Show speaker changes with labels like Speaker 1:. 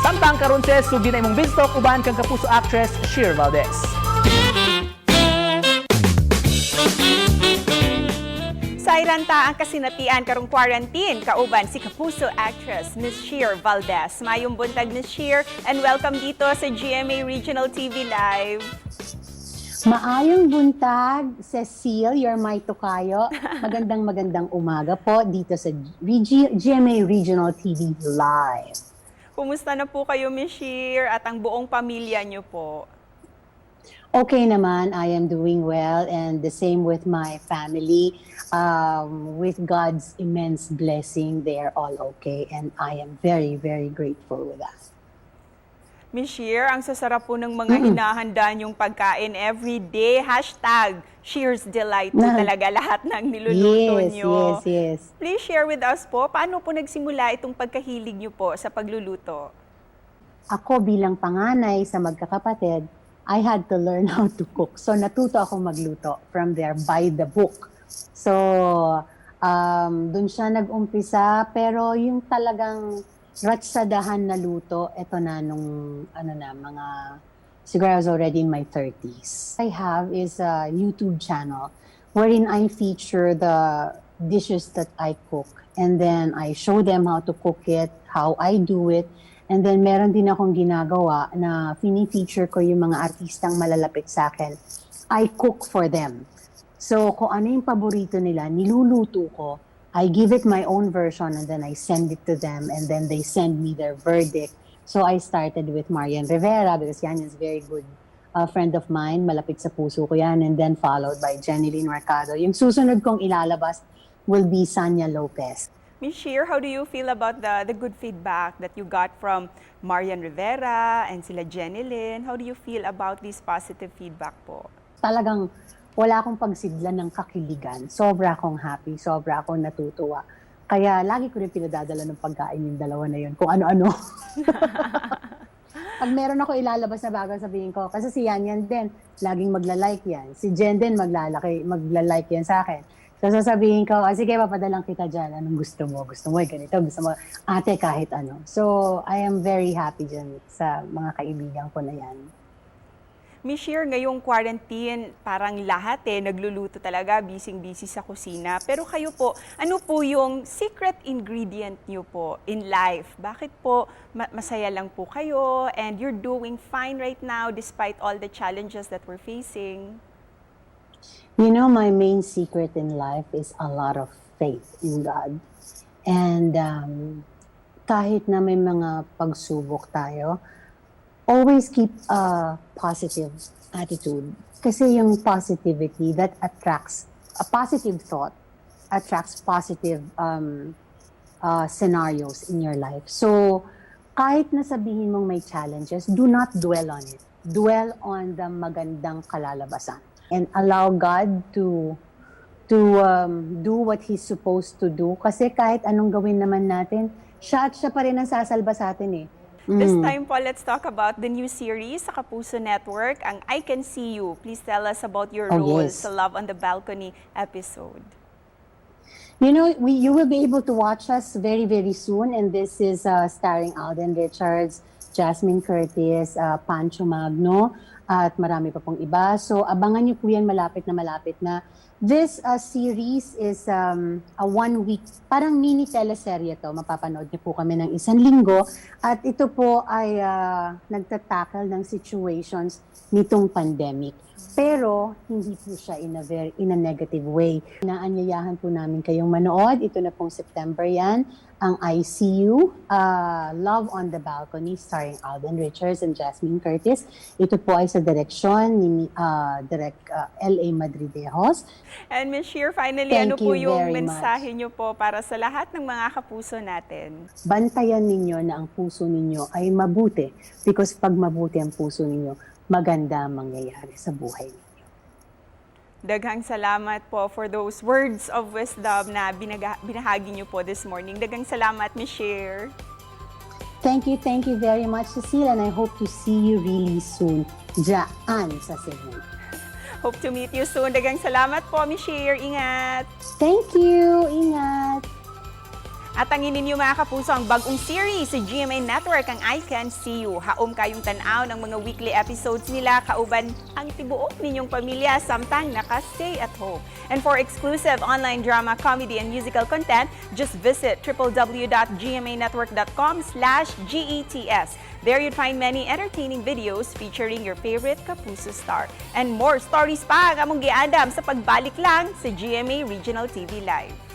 Speaker 1: Tangtang karon ses sugi na imong Beanstalk uban kang kapuso actress Sheer Valdez.
Speaker 2: Sa iranta ang kasinatian karong quarantine, kauban si kapuso actress Miss Sheer Valdez. Mayong buntag Miss Sheer and welcome dito sa GMA Regional TV Live.
Speaker 3: Maayong buntag, Cecile, you're my tokayo. Magandang umaga po dito sa GMA Regional TV Live.
Speaker 2: Kumusta na po kayo Miss Sheer at ang buong pamilya niyo po?
Speaker 3: Okay naman, I am doing well and the same with my family. With God's immense blessing, they are all okay and I am very grateful with that.
Speaker 2: Miss Sheer, ang sasarap po ng mga hinahanda niyong pagkain everyday. #Sheer's Delight po talaga lahat ng niluluto niyo.
Speaker 3: Yes.
Speaker 2: Please share with us po, paano po nagsimula itong pagkahilig niyo po sa pagluluto?
Speaker 3: Ako bilang panganay sa magkakapatid, I had to learn how to cook. So natuto akong magluto from there by the book. So dun siya nag-umpisa, pero yung talagang ratsadahan na luto, eto na nung siguro I was already in my 30s. I have is a YouTube channel wherein I feature the dishes that I cook and then I show them how to cook it, how I do it, and then meron din akong ginagawa na fini-feature ko yung mga artistang malalapit sa akin. I cook for them. So kung ano yung paborito nila, niluluto ko. I give it my own version and then I send it to them and then they send me their verdict. So I started with Marian Rivera because yan is very good friend of mine, malapit sa puso ko yan, and then followed by Jeneline Mercado. Yung susunod kong ilalabas will be Sanya Lopez.
Speaker 2: Miss Sheer, how do you feel about the good feedback that you got from Marian Rivera and sila Jeneline? How do you feel about this positive feedback po?
Speaker 3: Talagang wala akong pagsidlan ng kakiligan. Sobra akong happy, sobra akong natutuwa. Kaya lagi ko rin pinadadala ng pagkain yung dalawa na yun, kung ano-ano. Pag meron ako ilalabas na bago, sabihin ko, kasi si Yan din, laging magla-like yan. Si Jen din magla-like yan sa akin. So sasabihin ko, sige, papadalang kita dyan. Anong gusto mo? Gusto mo ganito? Gusto mo, ate, kahit ano. So I am very happy dyan sa mga kaibigan ko na yan.
Speaker 2: Miss Sheer, ngayong quarantine, parang lahat nagluluto talaga, busy sa kusina. Pero kayo po, ano po yung secret ingredient niyo po in life? Bakit po masaya lang po kayo and you're doing fine right now despite all the challenges that we're facing?
Speaker 3: You know, my main secret in life is a lot of faith in God. And kahit na may mga pagsubok tayo, always keep a positive attitude. Kasi yung positivity that attracts, a positive thought attracts positive scenarios in your life. So, kahit na sabihin mong may challenges, do not dwell on it. Dwell on the magandang kalalabasan. And allow God to do what He's supposed to do. Kasi kahit anong gawin naman natin, siya pa rin ang sasalba sa atin eh.
Speaker 2: This time po, let's talk about the new series sa Kapuso Network, ang I Can See You. Please tell us about your role sa Love on the Balcony episode.
Speaker 3: You know, you will be able to watch us very soon, and this is starring Alden Richards, Jasmine Curtis, Pancho Magno, at marami pa pong iba. So abangan niyo po yan malapit na. This series is a 1 week, parang mini teleserye to. Mapapanood niyo po kami ng 1 linggo. At ito po ay nagtatakal ng situations nitong pandemic. Pero hindi po siya in a negative way. Naanyayahan po namin kayong manood. Ito na pong September yan. Ang ICU, Love on the Balcony, starring Alden Richards and Jasmine Curtis. Ito po ay sa direksyon ni Direk L.A. Madridejos.
Speaker 2: And Ms. Sheer, finally, ano po yung mensahe niyo po para sa lahat ng mga kapuso natin?
Speaker 3: Bantayan ninyo na ang puso ninyo ay mabuti. Because pag mabuti ang puso ninyo, maganda ang mangyayari sa buhay ninyo.
Speaker 2: Daghang salamat po for those words of wisdom na binahagi niyo po this morning. Daghang salamat, Ms. Sheer.
Speaker 3: Thank you very much, Cecile, and I hope to see you really soon dyan sa Cebu.
Speaker 2: Hope to meet you soon. Daghang salamat po, Ms. Sheer. Ingat!
Speaker 3: Thank you! Ingat!
Speaker 2: At ang ninyo mga kapuso ang bagong series sa GMA Network, ang I Can See You. Haom kayong tanaw ng mga weekly episodes nila, kauban ang tibuok ninyong pamilya samtang naka-stay at home. And for exclusive online drama, comedy, and musical content, just visit www.gmanetwork.com/GETS. There you'd find many entertaining videos featuring your favorite Kapuso star. And more stories pa ang among giadam sa pagbalik lang sa GMA Regional TV Live.